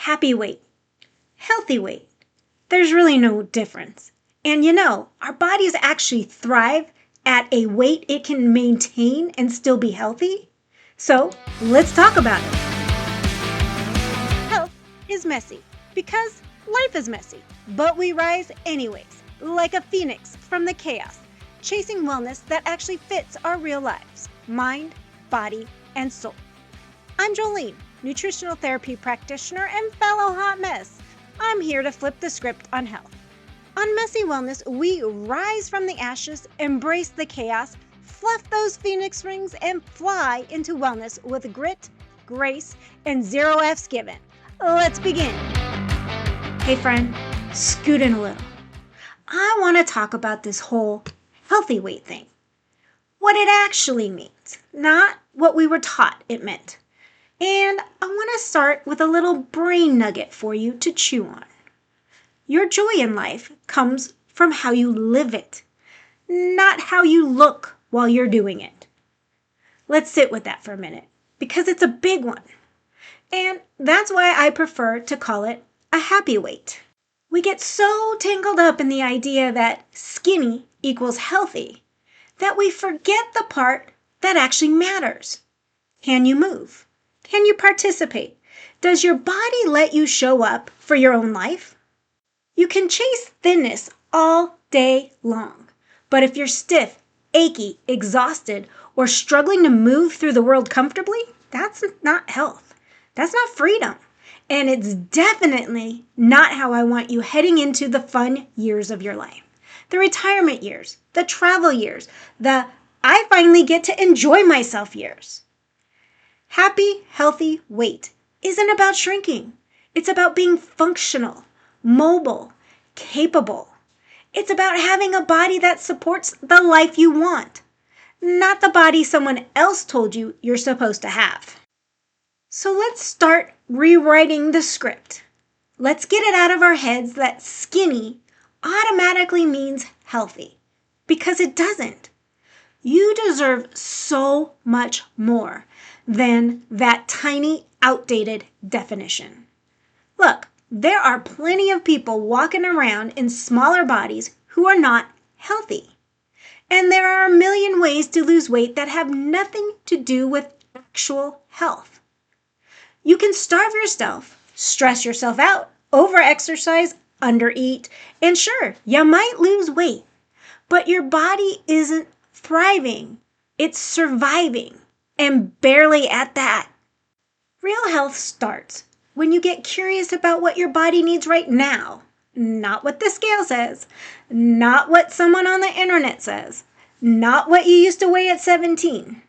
happy weight, healthy weight. There's really no difference. And our bodies actually thrive at a weight it can maintain and still be healthy. So let's talk about it. Health is messy because life is messy, but we rise anyways, like a phoenix from the chaos, chasing wellness that actually fits our real lives, mind, body, and soul. I'm Jolene, nutritional therapy practitioner and fellow hot mess. I'm here to flip the script on health. On Messy Wellness, we rise from the ashes, embrace the chaos, fluff those phoenix wings, and fly into wellness with grit, grace, and zero F's given. Let's begin. Hey friend, scoot in a little. I want to talk about this whole healthy weight thing. What it actually means, not what we were taught it meant. And I want to start with a little brain nugget for you to chew on. Your joy in life comes from how you live it, not how you look while you're doing it. Let's sit with that for a minute, because it's a big one. And that's why I prefer to call it a happy weight. We get so tangled up in the idea that skinny equals healthy that we forget the part that actually matters. Can you move? Can you participate? Does your body let you show up for your own life? You can chase thinness all day long, but if you're stiff, achy, exhausted, or struggling to move through the world comfortably, that's not health. That's not freedom. And it's definitely not how I want you heading into the fun years of your life. The retirement years, the travel years, the I finally get to enjoy myself years. Happy, healthy weight isn't about shrinking. It's about being functional, mobile, capable. It's about having a body that supports the life you want, not the body someone else told you you're supposed to have. So let's start rewriting the script. Let's get it out of our heads that skinny automatically means healthy, because it doesn't. You deserve so much more than that tiny, outdated definition. Look, there are plenty of people walking around in smaller bodies who are not healthy. And there are a million ways to lose weight that have nothing to do with actual health. You can starve yourself, stress yourself out, overexercise, undereat, and sure, you might lose weight, but your body isn't thriving. It's surviving, and barely at that. Real health starts when you get curious about what your body needs right now, not what the scale says, not what someone on the internet says, not what you used to weigh at 17.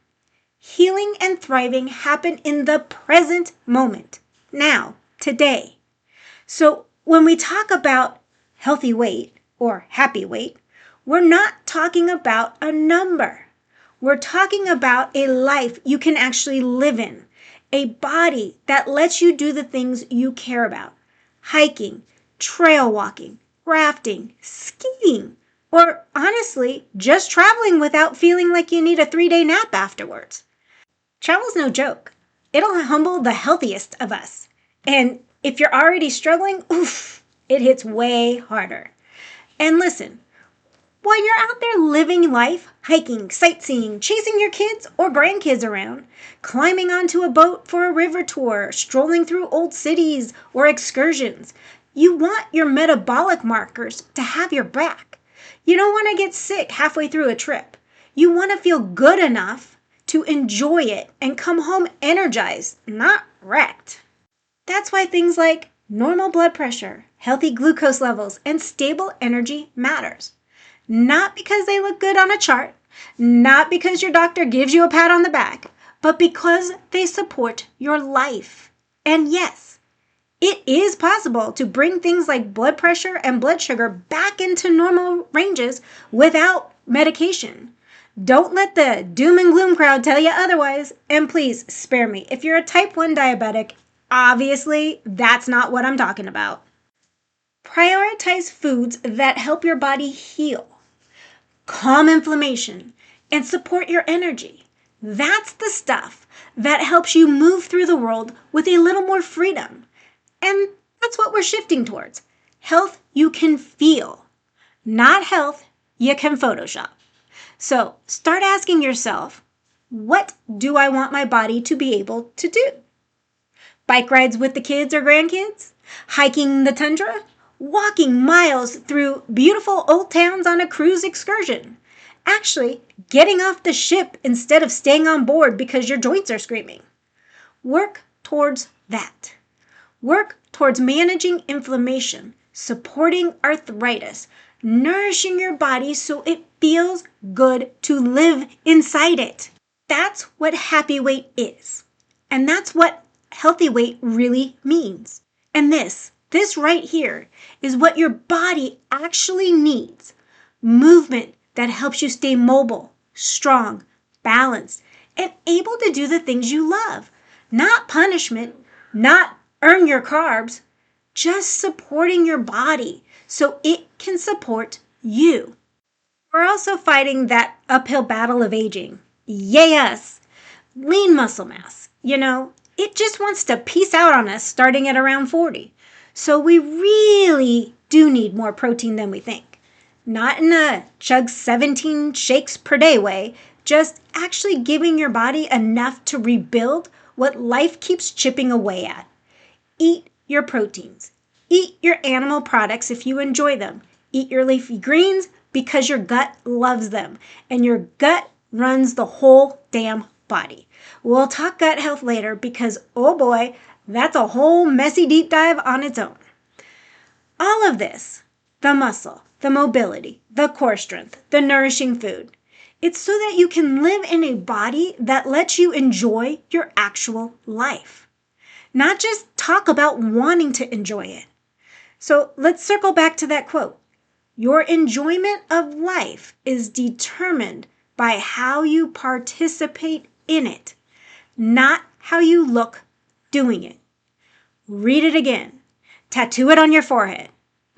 Healing and thriving happen in the present moment, now, today. So when we talk about healthy weight or happy weight, we're not talking about a number. We're talking about a life you can actually live in, a body that lets you do the things you care about. Hiking, trail walking, rafting, skiing, or honestly, just traveling without feeling like you need a 3-day nap afterwards. Travel's no joke. It'll humble the healthiest of us. And if you're already struggling, oof, it hits way harder. And listen, while you're out there living life, hiking, sightseeing, chasing your kids or grandkids around, climbing onto a boat for a river tour, strolling through old cities or excursions, you want your metabolic markers to have your back. You don't want to get sick halfway through a trip. You want to feel good enough to enjoy it and come home energized, not wrecked. That's why things like normal blood pressure, healthy glucose levels, and stable energy matters. Not because they look good on a chart, not because your doctor gives you a pat on the back, but because they support your life. And yes, it is possible to bring things like blood pressure and blood sugar back into normal ranges without medication. Don't let the doom and gloom crowd tell you otherwise. And please spare me. If you're a type 1 diabetic, obviously that's not what I'm talking about. Prioritize foods that help your body heal, calm inflammation, and support your energy. That's the stuff that helps you move through the world with a little more freedom. And that's what we're shifting towards. Health you can feel, not health you can Photoshop. So start asking yourself, what do I want my body to be able to do? Bike rides with the kids or grandkids? Hiking the tundra? Walking miles through beautiful old towns on a cruise excursion? Actually, getting off the ship instead of staying on board because your joints are screaming. Work towards that. Work towards managing inflammation, supporting arthritis, nourishing your body so it feels good to live inside it. That's what happy weight is. And that's what healthy weight really means. And this right here is what your body actually needs. Movement that helps you stay mobile, strong, balanced, and able to do the things you love. Not punishment, not earn your carbs, just supporting your body so it can support you. We're also fighting that uphill battle of aging. Yay us! Lean muscle mass, it just wants to peace out on us starting at around 40. So we really do need more protein than we think. Not in a chug 17 shakes per day way, just actually giving your body enough to rebuild what life keeps chipping away at. Eat your proteins. Eat your animal products if you enjoy them. Eat your leafy greens because your gut loves them. And your gut runs the whole damn body. We'll talk gut health later because, oh boy, that's a whole messy deep dive on its own. All of this, the muscle, the mobility, the core strength, the nourishing food, it's so that you can live in a body that lets you enjoy your actual life. Not just talk about wanting to enjoy it. So let's circle back to that quote. Your enjoyment of life is determined by how you participate in it, not how you look doing it. Read it again. Tattoo it on your forehead.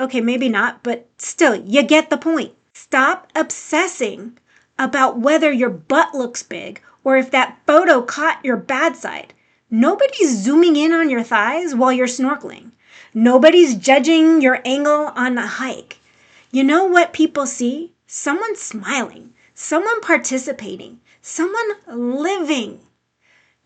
Okay, maybe not, but still, you get the point. Stop obsessing about whether your butt looks big or if that photo caught your bad side. Nobody's zooming in on your thighs while you're snorkeling. Nobody's judging your angle on a hike. You know what people see? Someone smiling, someone participating, someone living.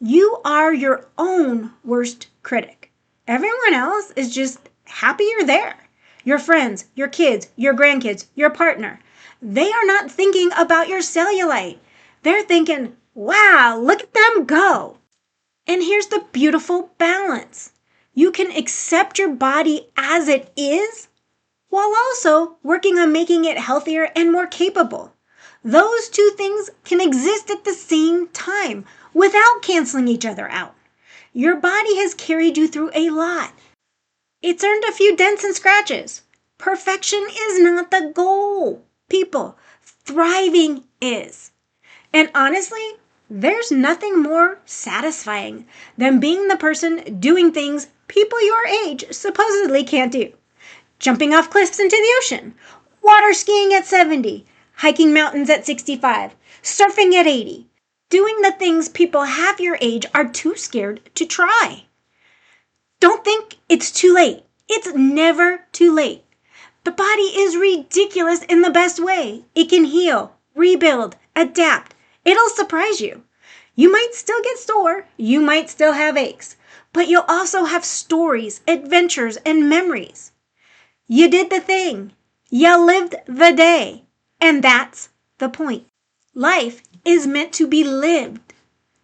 You are your own worst critic. Everyone else is just happy you're there. Your friends, your kids, your grandkids, your partner. They are not thinking about your cellulite. They're thinking, wow, look at them go. And here's the beautiful balance. You can accept your body as it is while also working on making it healthier and more capable. Those two things can exist at the same time without canceling each other out. Your body has carried you through a lot. It's earned a few dents and scratches. Perfection is not the goal, people. Thriving is. And honestly, there's nothing more satisfying than being the person doing things people your age supposedly can't do. Jumping off cliffs into the ocean, water skiing at 70, hiking mountains at 65, surfing at 80, doing the things people half your age are too scared to try. Don't think it's too late. It's never too late. The body is ridiculous in the best way. It can heal, rebuild, adapt. It'll surprise you. You might still get sore. You might still have aches. But you'll also have stories, adventures, and memories. You did the thing. You lived the day. And that's the point. Life is meant to be lived,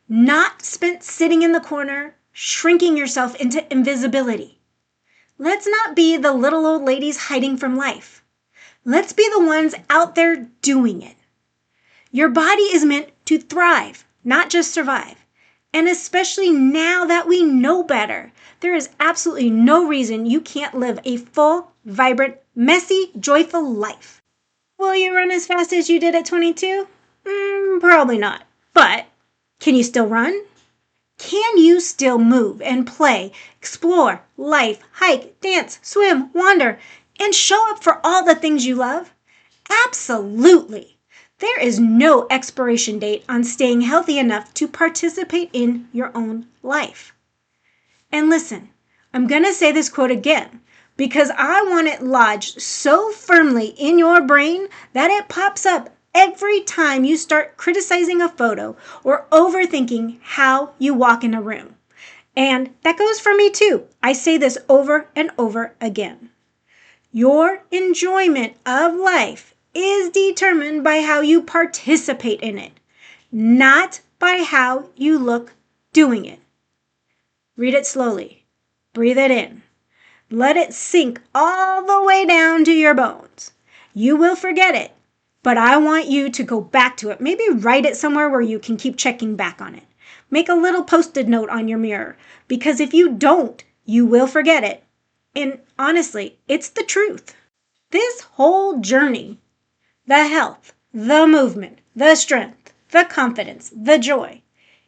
not spent sitting in the corner, shrinking yourself into invisibility. Let's not be the little old ladies hiding from life. Let's be the ones out there doing it. Your body is meant to thrive, not just survive. And especially now that we know better, there is absolutely no reason you can't live a full, vibrant, messy, joyful life. Will you run as fast as you did at 22? Probably not. But can you still run? Can you still move and play, explore, life, hike, dance, swim, wander, and show up for all the things you love? Absolutely. There is no expiration date on staying healthy enough to participate in your own life. And listen, I'm going to say this quote again because I want it lodged so firmly in your brain that it pops up every time you start criticizing a photo or overthinking how you walk in a room. And that goes for me too. I say this over and over again. Your enjoyment of life is determined by how you participate in it, not by how you look doing it. Read it slowly. Breathe it in. Let it sink all the way down to your bones. You will forget it, but I want you to go back to it. Maybe write it somewhere where you can keep checking back on it. Make a little post-it note on your mirror, because if you don't, you will forget it. And honestly, it's the truth. This whole journey, the health, the movement, the strength, the confidence, the joy,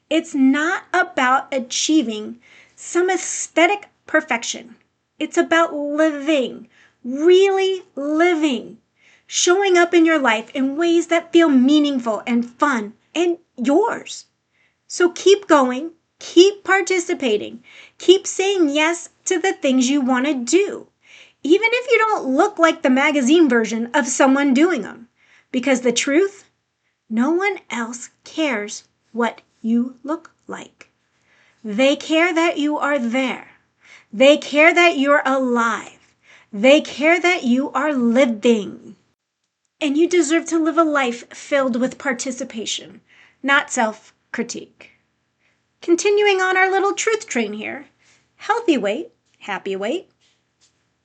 it's not about achieving some aesthetic perfection. It's about living, really living, showing up in your life in ways that feel meaningful and fun and yours. So keep going, keep participating, keep saying yes to the things you want to do, even if you don't look like the magazine version of someone doing them. Because the truth, no one else cares what you look like. They care that you are there. They care that you're alive. They care that you are living. And you deserve to live a life filled with participation, not self-critique. Continuing on our little truth train here, healthy weight, happy weight,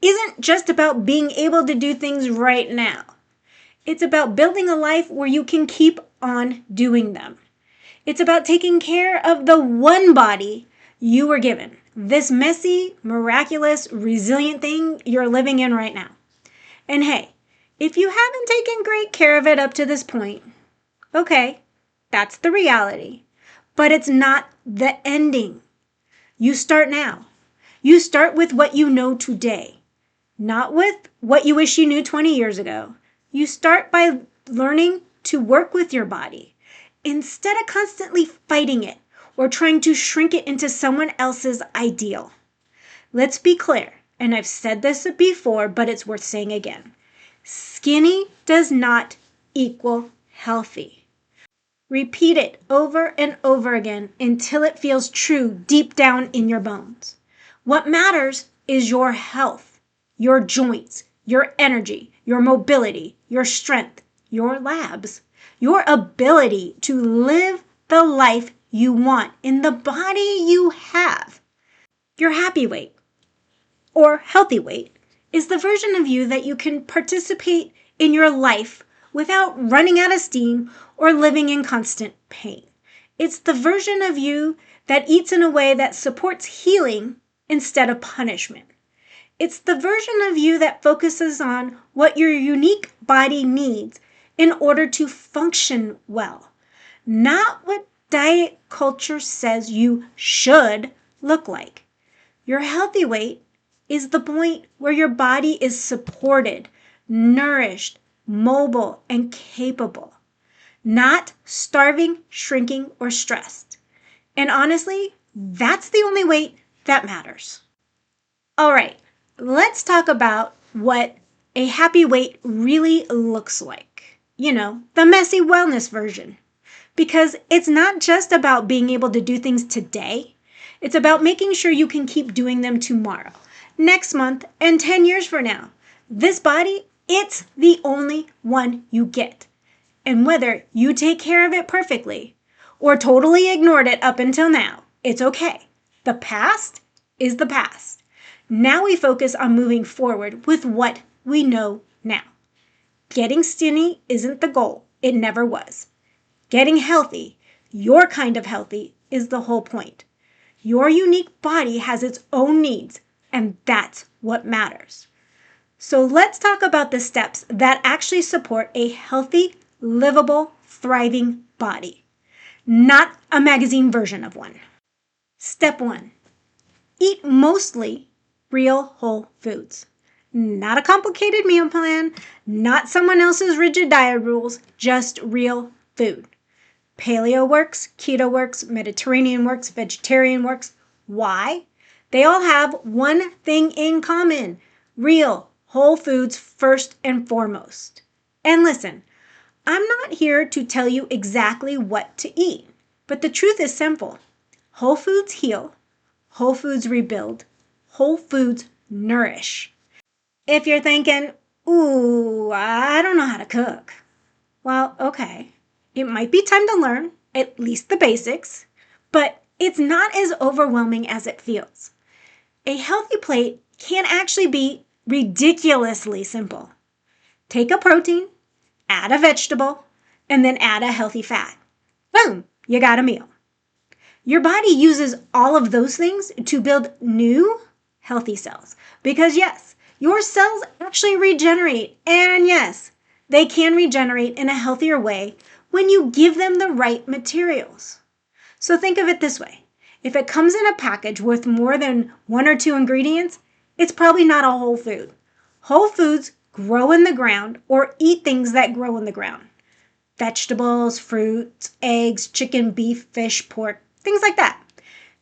isn't just about being able to do things right now. It's about building a life where you can keep on doing them. It's about taking care of the one body you were given, this messy, miraculous, resilient thing you're living in right now. And hey, if you haven't taken great care of it up to this point, okay, that's the reality. But it's not the ending. You start now. You start with what you know today, not with what you wish you knew 20 years ago. You start by learning to work with your body instead of constantly fighting it or trying to shrink it into someone else's ideal. Let's be clear, and I've said this before, but it's worth saying again. Skinny does not equal healthy. Repeat it over and over again until it feels true deep down in your bones. What matters is your health, your joints, your energy, your mobility, your strength, your labs, your ability to live the life you want in the body you have. Your happy weight or healthy weight is the version of you that you can participate in your life without running out of steam or living in constant pain. It's the version of you that eats in a way that supports healing instead of punishment. It's the version of you that focuses on what your unique body needs in order to function well, not what diet culture says you should look like. Your healthy weight is the point where your body is supported, nourished, mobile, and capable, not starving, shrinking, or stressed. And honestly, that's the only weight that matters. All right, let's talk about what a happy weight really looks like. You know, the messy wellness version. Because it's not just about being able to do things today. It's about making sure you can keep doing them tomorrow, next month, and 10 years from now. This body, it's the only one you get. And whether you take care of it perfectly or totally ignored it up until now, it's okay. The past is the past. Now we focus on moving forward with what we know now. Getting skinny isn't the goal. It never was. Getting healthy, your kind of healthy, is the whole point. Your unique body has its own needs, and that's what matters. So let's talk about the steps that actually support a healthy, livable, thriving body, not a magazine version of one. Step 1, eat mostly real whole foods. Not a complicated meal plan, not someone else's rigid diet rules, just real food. Paleo works, keto works, Mediterranean works, vegetarian works. Why? They all have one thing in common: real, whole foods first and foremost. And listen, I'm not here to tell you exactly what to eat, but the truth is simple. Whole foods heal, whole foods rebuild, whole foods nourish. If you're thinking, ooh, I don't know how to cook. Well, okay. It might be time to learn, at least the basics, but it's not as overwhelming as it feels. A healthy plate can actually be ridiculously simple. Take a protein, add a vegetable, and then add a healthy fat. Boom, you got a meal. Your body uses all of those things to build new healthy cells. Because yes, your cells actually regenerate. And yes, they can regenerate in a healthier way when you give them the right materials. So think of it this way. If it comes in a package with more than one or two ingredients, it's probably not a whole food. Whole foods grow in the ground or eat things that grow in the ground. Vegetables, fruits, eggs, chicken, beef, fish, pork, things like that.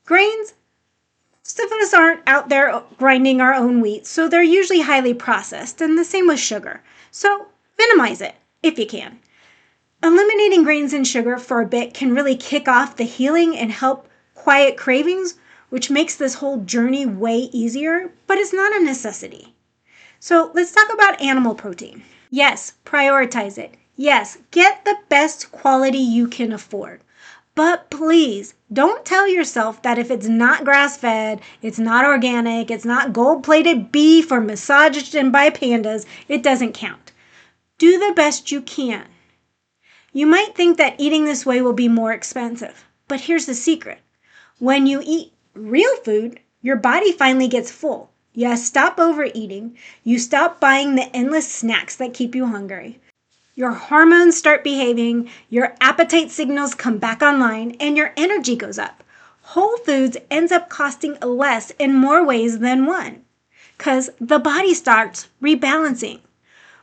Grains, most of us aren't out there grinding our own wheat, so they're usually highly processed, and the same with sugar. So minimize it if you can. Eliminating grains and sugar for a bit can really kick off the healing and help quiet cravings, which makes this whole journey way easier, but it's not a necessity. So let's talk about animal protein. Yes, prioritize it. Yes, get the best quality you can afford. But please, don't tell yourself that if it's not grass-fed, it's not organic, it's not gold-plated beef or massaged in by pandas, it doesn't count. Do the best you can. You might think that eating this way will be more expensive, but here's the secret. When you eat real food, your body finally gets full. You stop overeating, you stop buying the endless snacks that keep you hungry. Your hormones start behaving, your appetite signals come back online, and your energy goes up. Whole foods ends up costing less in more ways than one, because the body starts rebalancing.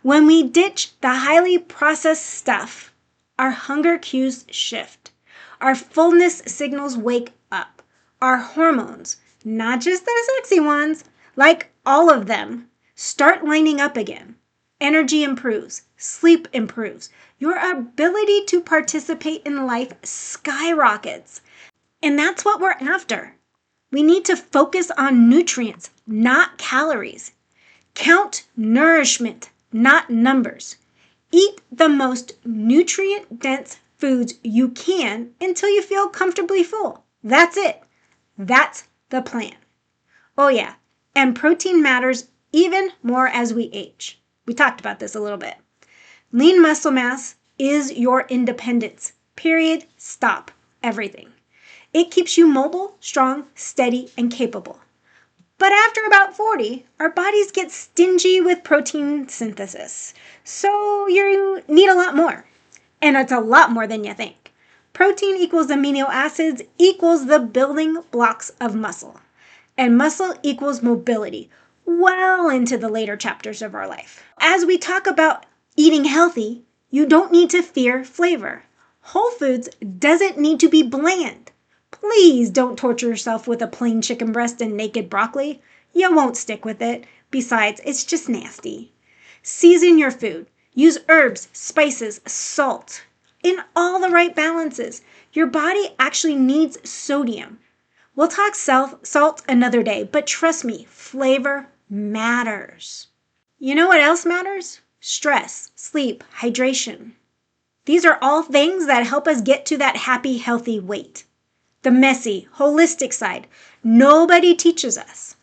When we ditch the highly processed stuff, our hunger cues shift. Our fullness signals wake up. Our hormones, not just the sexy ones, like all of them, start lining up again. Energy improves. Sleep improves. Your ability to participate in life skyrockets. And that's what we're after. We need to focus on nutrients, not calories. Count nourishment, not numbers. Eat the most nutrient-dense foods you can until you feel comfortably full. That's it. That's the plan. Oh yeah, and protein matters even more as we age. We talked about this a little bit. Lean muscle mass is your independence. Period. Stop. Everything. It keeps you mobile, strong, steady, and capable. But after about 40, our bodies get stingy with protein synthesis. So you need a lot more. And it's a lot more than you think. Protein equals amino acids equals the building blocks of muscle. And muscle equals mobility, well into the later chapters of our life. As we talk about eating healthy, you don't need to fear flavor. Whole foods doesn't need to be bland. Please don't torture yourself with a plain chicken breast and naked broccoli. You won't stick with it. Besides, it's just nasty. Season your food. Use herbs, spices, salt. In all the right balances. Your body actually needs sodium. We'll talk salt another day, but trust me, flavor matters. You know what else matters? Stress, sleep, hydration. These are all things that help us get to that happy, healthy weight. The messy, holistic side, nobody teaches us.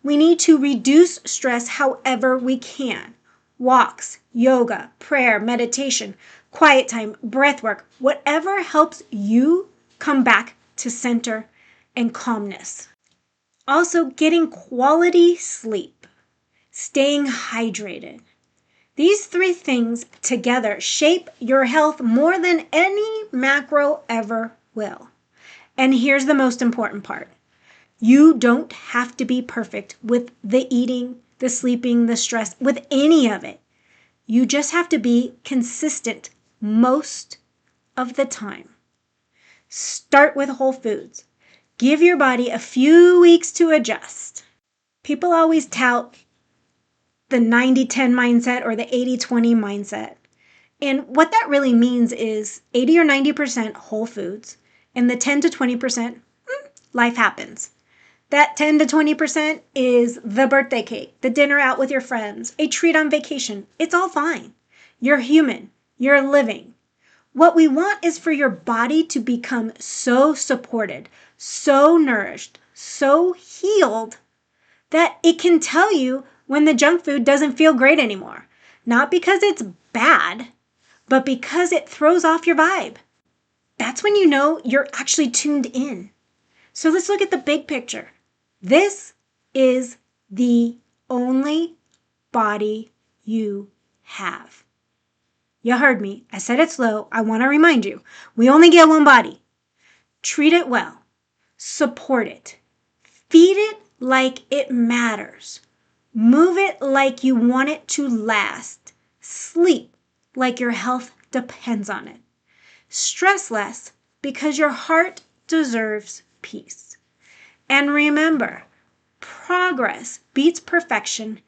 We need to reduce stress however we can. Walks, yoga, prayer, meditation, quiet time, breath work, whatever helps you come back to center and calmness. Also, getting quality sleep, staying hydrated. These three things together shape your health more than any macro ever will. And here's the most important part. You don't have to be perfect with the eating, the sleeping, the stress, with any of it. You just have to be consistent most of the time. Start with whole foods. Give your body a few weeks to adjust. People always tout the 90-10 mindset or the 80-20 mindset. And what that really means is 80 or 90% whole foods, and the 10 to 20%, life happens. That 10 to 20% is the birthday cake, the dinner out with your friends, a treat on vacation. It's all fine. You're human. You're living. What we want is for your body to become so supported, so nourished, so healed that it can tell you when the junk food doesn't feel great anymore. Not because it's bad, but because it throws off your vibe. That's when you know you're actually tuned in. So let's look at the big picture. This is the only body you have. You heard me. I said it slow. I want to remind you. We only get one body. Treat it well. Support it. Feed it like it matters. Move it like you want it to last. Sleep like your health depends on it. Stress less because your heart deserves peace. And remember, progress beats perfection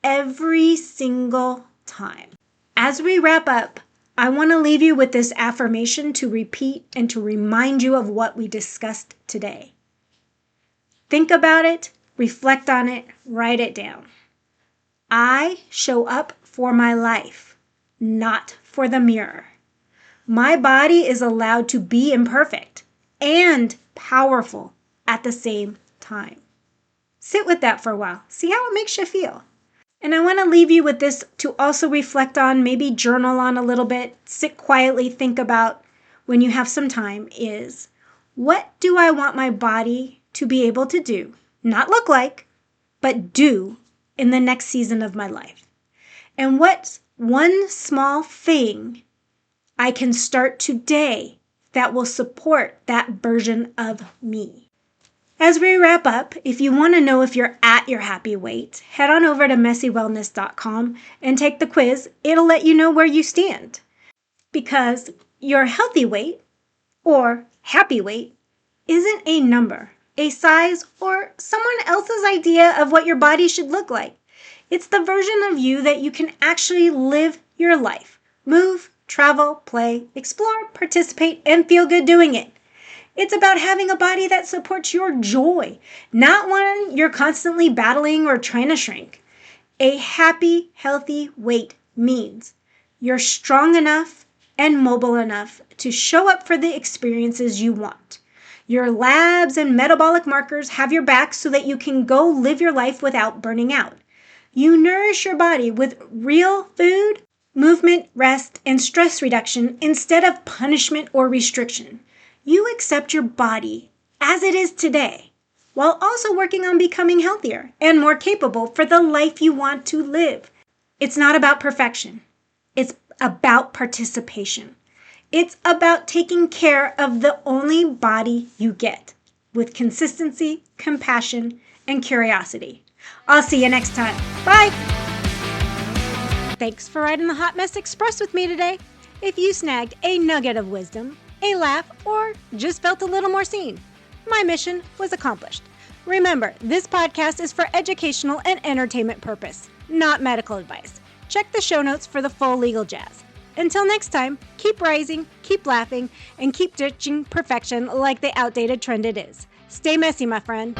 every single time. As we wrap up, I want to leave you with this affirmation to repeat and to remind you of what we discussed today. Think about it, reflect on it, write it down. I show up for my life, not for the mirror. My body is allowed to be imperfect and powerful at the same time. Sit with that for a while. See how it makes you feel. And I want to leave you with this to also reflect on, maybe journal on a little bit, sit quietly, think about when you have some time is, what do I want my body to be able to do? Not look like, but do in the next season of my life. And what's one small thing I can start today that will support that version of me? As we wrap up, if you want to know if you're at your happy weight, head on over to messywellness.com and take the quiz. It'll let you know where you stand. Because your healthy weight or happy weight isn't a number, a size, or someone else's idea of what your body should look like. It's the version of you that you can actually live your life. Move, travel, play, explore, participate, and feel good doing it. It's about having a body that supports your joy, not one you're constantly battling or trying to shrink. A happy, healthy weight means you're strong enough and mobile enough to show up for the experiences you want. Your labs and metabolic markers have your back so that you can go live your life without burning out. You nourish your body with real food, movement, rest, and stress reduction instead of punishment or restriction. You accept your body as it is today, while also working on becoming healthier and more capable for the life you want to live. It's not about perfection. It's about participation. It's about taking care of the only body you get with consistency, compassion, and curiosity. I'll see you next time. Bye. Thanks for riding the Hot Mess Express with me today. If you snagged a nugget of wisdom, a laugh, or just felt a little more seen, my mission was accomplished. Remember, this podcast is for educational and entertainment purpose, not medical advice. Check the show notes for the full legal jazz. Until next time, keep rising, keep laughing, and keep ditching perfection like the outdated trend it is. Stay messy, my friend.